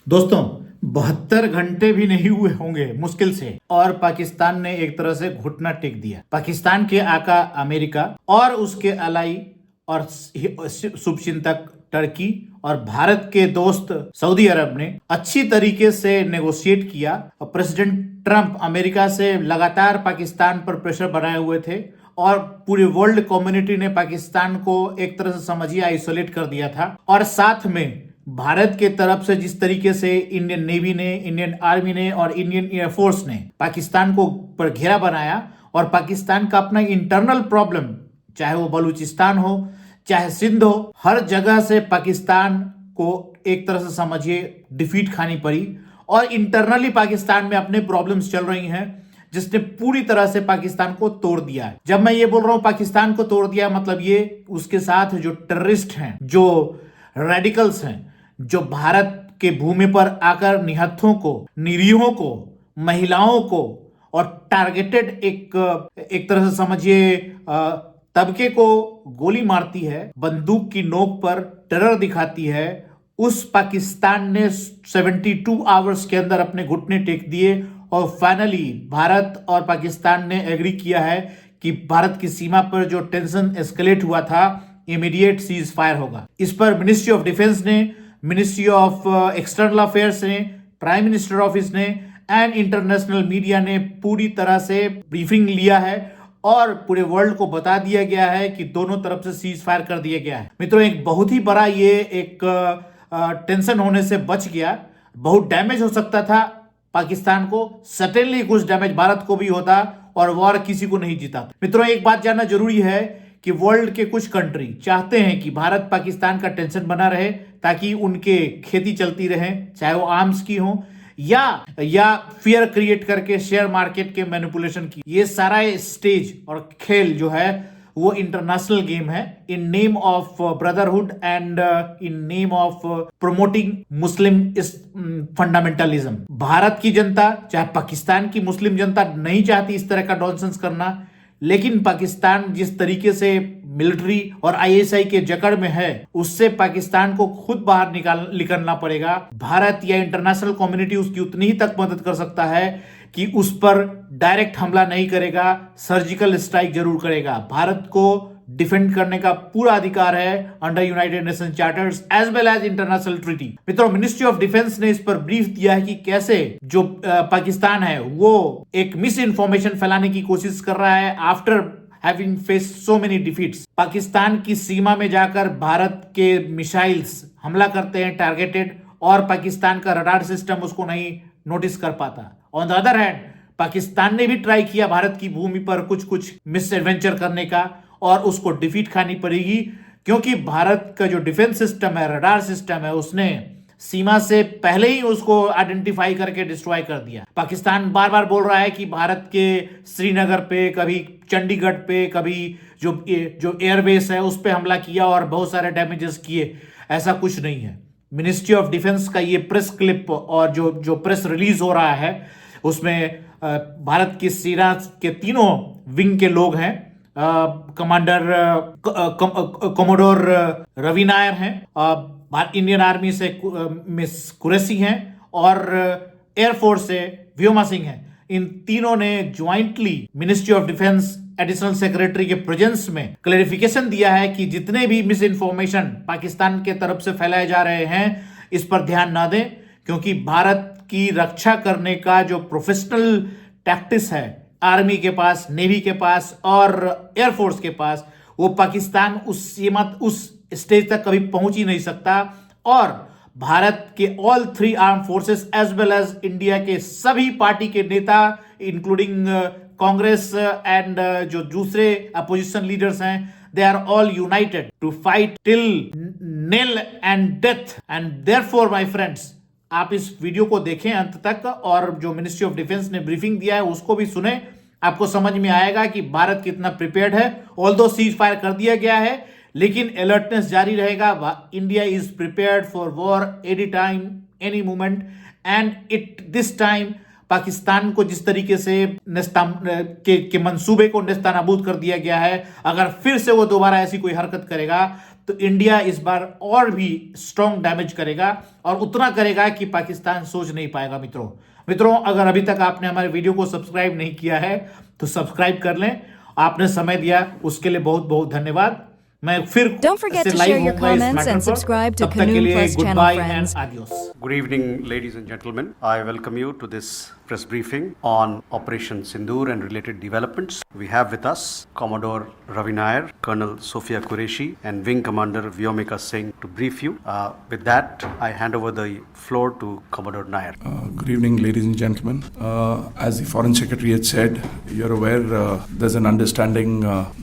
दोस्तों 72 घंटे भी नहीं हुए होंगे मुश्किल से और पाकिस्तान ने एक तरह से घुटना टेक दिया। पाकिस्तान के आका अमेरिका और उसके अलाई और शुभचिंतक टर्की और भारत के दोस्त सऊदी अरब ने अच्छी तरीके से नेगोशिएट किया और प्रेसिडेंट ट्रंप अमेरिका से लगातार पाकिस्तान पर प्रेशर बनाए हुए थे और पूरी वर्ल्ड कम्युनिटी ने पाकिस्तान को एक तरह से समझिए आइसोलेट कर दिया था। और साथ में भारत के तरफ से जिस तरीके से इंडियन नेवी ने, इंडियन आर्मी ने और इंडियन एयरफोर्स ने पाकिस्तान को पर घेरा बनाया और पाकिस्तान का अपना इंटरनल प्रॉब्लम, चाहे वो बलूचिस्तान हो चाहे सिंध हो, हर जगह से पाकिस्तान को एक तरह से समझिए डिफीट खानी पड़ी और इंटरनली पाकिस्तान में अपने प्रॉब्लम्स चल रही हैं जिसने पूरी तरह से पाकिस्तान को तोड़ दिया है। जब मैं ये बोल रहा हूं पाकिस्तान को तोड़ दिया, मतलब ये उसके साथ जो टेररिस्ट हैं, जो रेडिकल्स हैं, जो भारत के भूमि पर आकर निहत्थों को, निरीहों को, महिलाओं को और टारगेटेड एक तरह से समझिए तबके को गोली मारती है, बंदूक की नोक पर टेरर दिखाती है, उस पाकिस्तान ने 72 आवर्स के अंदर अपने घुटने टेक दिए और फाइनली भारत और पाकिस्तान ने एग्री किया है कि भारत की सीमा पर जो टेंशन एस्केलेट हुआ था इमीडिएट सीज फायर होगा। इस पर मिनिस्ट्री ऑफ डिफेंस ने, मिनिस्ट्री ऑफ एक्सटर्नल अफेयर्स ने, प्राइम मिनिस्टर ऑफिस ने एंड इंटरनेशनल मीडिया ने पूरी तरह से ब्रीफिंग लिया है और पूरे वर्ल्ड को बता दिया गया है कि दोनों तरफ से सीज फायर कर दिया गया है। मित्रों, एक बहुत ही बड़ा ये एक टेंशन होने से बच गया। बहुत डैमेज हो सकता था पाकिस्तान को, सटनली कुछ डैमेज भारत को भी होता और वॉर किसी को नहीं जीता। मित्रों, एक बात जानना जरूरी है कि वर्ल्ड के कुछ कंट्री चाहते हैं कि भारत पाकिस्तान का टेंशन बना रहे ताकि उनके खेती चलती रहे, चाहे वो आर्म्स की हो या फियर क्रिएट करके शेयर मार्केट के मैनिपुलेशन की। ये सारा स्टेज और खेल जो है वो इंटरनेशनल गेम है in name of brotherhood and in name of promoting Muslim fundamentalism. Bharat की जनता, चाहे पाकिस्तान की मुस्लिम जनता नहीं चाहती इस तरह का नॉनसेंस करना, लेकिन पाकिस्तान जिस तरीके से मिलिट्री और आईएसआई के जकड़ में है उससे पाकिस्तान को खुद बाहर निकलना पड़ेगा। भारत या इंटरनेशनल कम्युनिटी उसकी उतनी ही तक मदद कर सकता है कि उस पर डायरेक्ट हमला नहीं करेगा, सर्जिकल स्ट्राइक जरूर करेगा। भारत को डिफेंड करने का पूरा अधिकार है under united nation charters as well as international treaty. मित्रों, मिनिस्ट्री ऑफ डिफेंस ने इस पर ब्रीफ दिया है कि कैसे जो पाकिस्तान है वो एक मिस इन्फॉर्मेशन फैलाने की कोशिश कर रहा है after having faced so many defeats. Pakistan की सीमा में जाकर भारत के मिसाइल्स हमला करते हैं टारगेटेड और पाकिस्तान का रडार सिस्टम उसको नहीं नोटिस कर पाता। On the other hand Pakistan ने भी ट्राई किया भारत की भूमि पर कुछ मिस एडवेंचर करने का और उसको डिफीट खानी पड़ेगी, क्योंकि भारत का जो डिफेंस सिस्टम है, रडार सिस्टम है, उसने सीमा से पहले ही उसको आइडेंटिफाई करके डिस्ट्रॉय कर दिया। पाकिस्तान बार बार बोल रहा है कि भारत के श्रीनगर पे, कभी चंडीगढ़ पे, कभी जो एयरबेस है उस पे हमला किया और बहुत सारे डैमेजेस किए। ऐसा कुछ नहीं है। मिनिस्ट्री ऑफ डिफेंस का ये प्रेस क्लिप और जो प्रेस रिलीज हो रहा है उसमें भारत की सेना के तीनों विंग के लोग हैं। कमांडर कोमोडोर रवि नायर हैं, इंडियन आर्मी से मिस कुरैशी हैं और एयरफोर्स से व्योमा सिंह हैं। इन तीनों ने jointly ministry of defence additional secretary के प्रेजेंस में क्लैरिफिकेशन दिया है कि जितने भी मिस इन्फॉर्मेशन पाकिस्तान के तरफ से फैलाए जा रहे हैं इस पर ध्यान ना दें, क्योंकि भारत की रक्षा करने का जो प्रोफेशनल टैक्टिस है आर्मी के पास, नेवी के पास और एयरफोर्स के पास, वो पाकिस्तान उस स्टेज तक कभी पहुंच ही नहीं सकता। और भारत के all 3 arm forces as well as India के सभी पार्टी के नेता इंक्लूडिंग कांग्रेस एंड जो दूसरे अपोजिशन लीडर्स हैं, they are all united to fight till nail and death and therefore my friends, आप इस वीडियो को देखें अंत तक और जो मिनिस्ट्री ऑफ डिफेंस ने ब्रीफिंग दिया है उसको भी सुने। आपको समझ में आएगा कि भारत कितना प्रिपेयर्ड है। ऑल्दो सीज फायर कर दिया गया है लेकिन अलर्टनेस जारी रहेगा। India is prepared for war any time, any moment and this time Pakistan को जिस तरीके से के मंसूबे को नेस्तनाबूद कर दिया गया है, अगर फिर से वो दोबारा ऐसी कोई हरकत करेगा तो इंडिया इस बार और भी स्ट्रॉन्ग डैमेज करेगा और उतना करेगा कि पाकिस्तान सोच नहीं पाएगा। मित्रों, अगर अभी तक आपने हमारे वीडियो को सब्सक्राइब नहीं किया है तो सब्सक्राइब कर लें। आपने समय दिया उसके लिए बहुत बहुत धन्यवाद। मैं फिर Don't forget to share your comments and subscribe to Canoon Plus channel, friends. Good evening, ladies and gentlemen. I welcome you to this press briefing on Operation Sindoor and related developments. We have with us Commodore Ravi Nair, Colonel Sophia Qureshi, and Wing Commander Vyomika Singh to brief you. With that, I hand over the floor to Commodore Nair. Good evening, ladies and gentlemen. As the Foreign Secretary had said, you're aware there's an understanding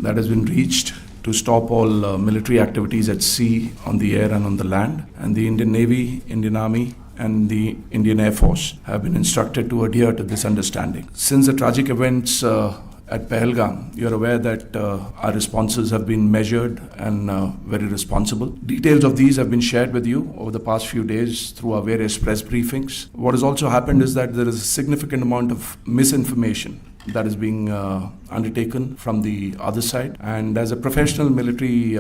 that has been reached to stop all military activities at sea, on the air and on the land. And the Indian Navy, Indian Army and the Indian Air Force have been instructed to adhere to this understanding. Since the tragic events at Pahalgam, you're aware that our responses have been measured and very responsible. Details of these have been shared with you over the past few days through our various press briefings. What has also happened is that there is a significant amount of misinformation that is being undertaken from the other side. And as a professional military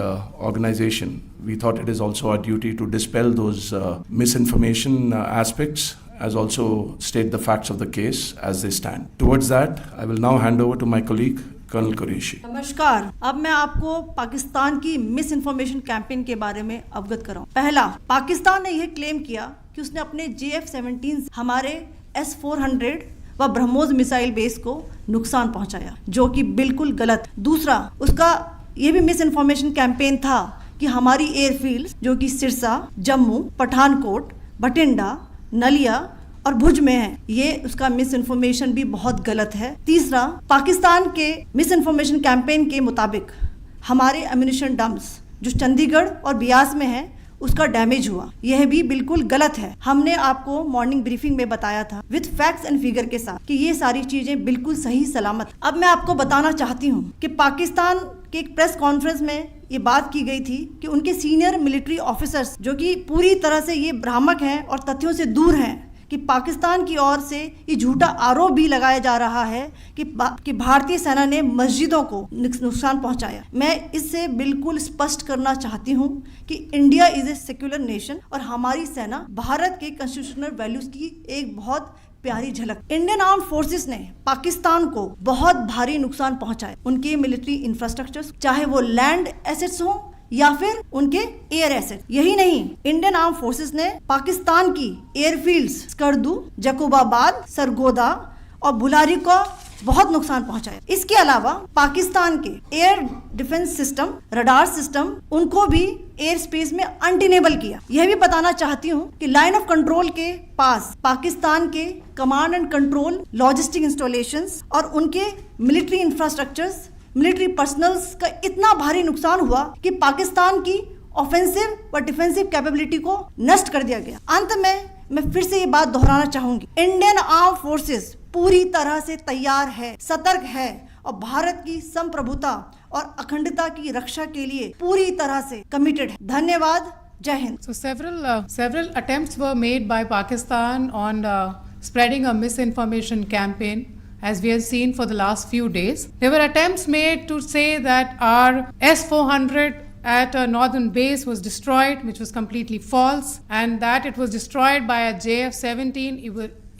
organization, we thought it is also our duty to dispel those misinformation aspects, as also state the facts of the case as they stand. Towards that, I will now hand over to my colleague, colonel Qureshi. नमस्कार। अब मैं आपको पाकिस्तान की miss information campaign के बारे में अवगत कराऊं। पहला, पाकिस्तान ने यह क्लेम किया कि उसने अपने JF-17 हमारे S-400 व ब्रह्मोस मिसाइल बेस को नुकसान पहुंचाया, जो कि बिल्कुल गलत। दूसरा, उसका यह भी मिस इन्फॉर्मेशन कैंपेन था कि हमारी एयरफील्ड जो कि सिरसा, जम्मू, पठानकोट, बठिंडा, नलिया और भुज में है, ये उसका मिस इन्फॉर्मेशन भी बहुत गलत है। तीसरा, पाकिस्तान के मिस इन्फॉर्मेशन कैंपेन के मुताबिक हमारे एम्यूनिशन डम्प्स जो चंडीगढ़ और बियास में है उसका डैमेज हुआ, यह भी बिल्कुल गलत है। हमने आपको मॉर्निंग ब्रीफिंग में बताया था विद फैक्ट्स एंड फिगर के साथ कि ये सारी चीजें बिल्कुल सही सलामत। अब मैं आपको बताना चाहती हूँ कि पाकिस्तान के एक प्रेस कॉन्फ्रेंस में ये बात की गई थी कि उनके सीनियर मिलिट्री ऑफिसर्स जो कि पूरी तरह से ये भ्रामक हैं और तथ्यों से दूर हैं कि पाकिस्तान की ओर से ये झूठा आरोप भी लगाया जा रहा है कि भारतीय सेना ने मस्जिदों को नुकसान पहुंचाया। मैं इससे बिल्कुल स्पष्ट करना चाहती हूं कि India is a secular nation और हमारी सेना भारत के कॉन्स्टिट्यूशनल वैल्यूज की एक बहुत प्यारी झलक। इंडियन आर्म फोर्सेस ने पाकिस्तान को बहुत भारी नुकसान पहुंचाया, उनके मिलिट्री इंफ्रास्ट्रक्चर, चाहे वो लैंड एसेट्स हो या फिर उनके एयर एसेट। यही नहीं, इंडियन आर्म फोर्सेस ने पाकिस्तान की एयरफील्ड्स स्कर्दू, जकोबाबाद, सरगोदा और बुलारी को बहुत नुकसान पहुंचाया। इसके अलावा पाकिस्तान के air defence system, radar system, उनको भी एयर स्पेस में अनटेनेबल किया। यह भी बताना चाहती हूं कि लाइन ऑफ कंट्रोल के पास पाकिस्तान के command and control logistic installations और उनके मिलिट्री इंफ्रास्ट्रक्चर्स, मिलिट्री पर्सनल्स का इतना भारी नुकसान हुआ कि पाकिस्तान की ऑफेंसिव व डिफेंसिव कैपेबिलिटी को नष्ट कर दिया गया। अंत में मैं फिर से ये बात दोहराना चाहूंगी, इंडियन आर्म फोर्सेस पूरी तरह से तैयार है, सतर्क है और भारत की संप्रभुता और अखंडता की रक्षा के लिए पूरी तरह से कमिटेड है। धन्यवाद। जय Hind. So several attempts were made by Pakistan on spreading a misinformation campaign, as we have seen for the last few days. There were attempts made to say that our S-400 at a northern base was destroyed, which was completely false, and that it was destroyed by a JF-17.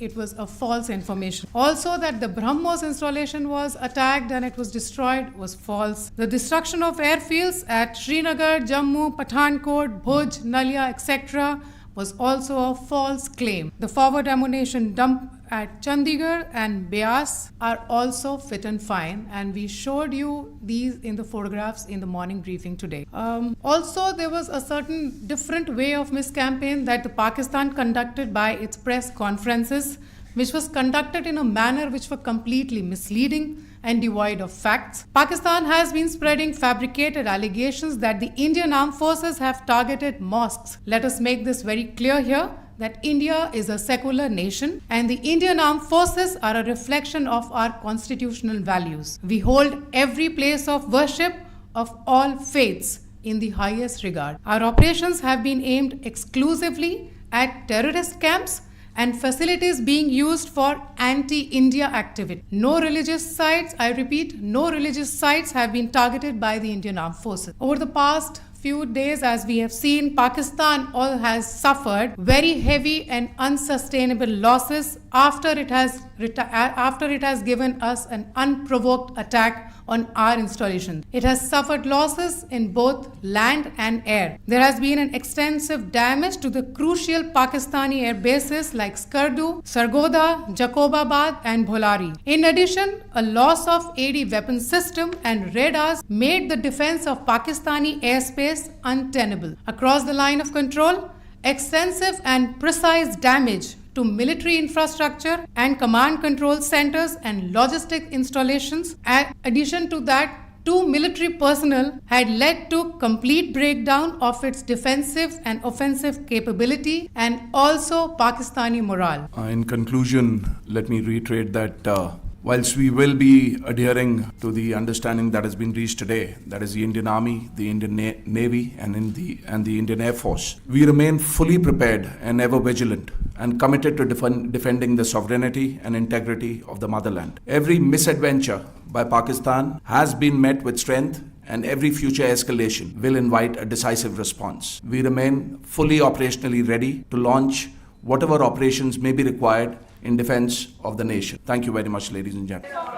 It was a false information. Also, that the BrahMos installation was attacked and it was destroyed was false. The destruction of airfields at Srinagar, Jammu, Pathankot, Bhuj, Nalia, etc. was also a false claim. The forward ammunition dump at Chandigarh and Beas are also fit and fine, and we showed you these in the photographs in the morning briefing today. Also, there was a certain different way of miscampaign that the Pakistan conducted by its press conferences, which was conducted in a manner which were completely misleading and devoid of facts. Pakistan has been spreading fabricated allegations that the Indian armed forces have targeted mosques. Let us make this very clear here, that India is a secular nation and the Indian armed forces are a reflection of our constitutional values. We hold every place of worship of all faiths in the highest regard. Our operations have been aimed exclusively at terrorist camps and facilities being used for anti-India activity. No religious sites, I repeat, no religious sites have been targeted by the Indian Armed Forces. Over the past few days, as we have seen, Pakistan all has suffered very heavy and unsustainable losses after it has given us an unprovoked attack on our installations. It has suffered losses in both land and air. There has been an extensive damage to the crucial Pakistani air bases like Skardu, Sargodha, Jacobabad and Bholari. In addition, a loss of AD weapon system and radars made the defense of Pakistani airspace untenable. Across the line of control, extensive and precise damage to military infrastructure and command control centers and logistic installations. In addition to that, 2 military personnel had led to complete breakdown of its defensive and offensive capability and also Pakistani morale. In conclusion, let me reiterate that whilst we will be adhering to the understanding that has been reached today, that is the Indian Army, the Indian Navy and the Indian Air Force, we remain fully prepared and ever vigilant and committed to defending the sovereignty and integrity of the motherland. Every misadventure by Pakistan has been met with strength, and every future escalation will invite a decisive response. We remain fully operationally ready to launch whatever operations may be required in defense of the nation. Thank you very much, ladies and gentlemen.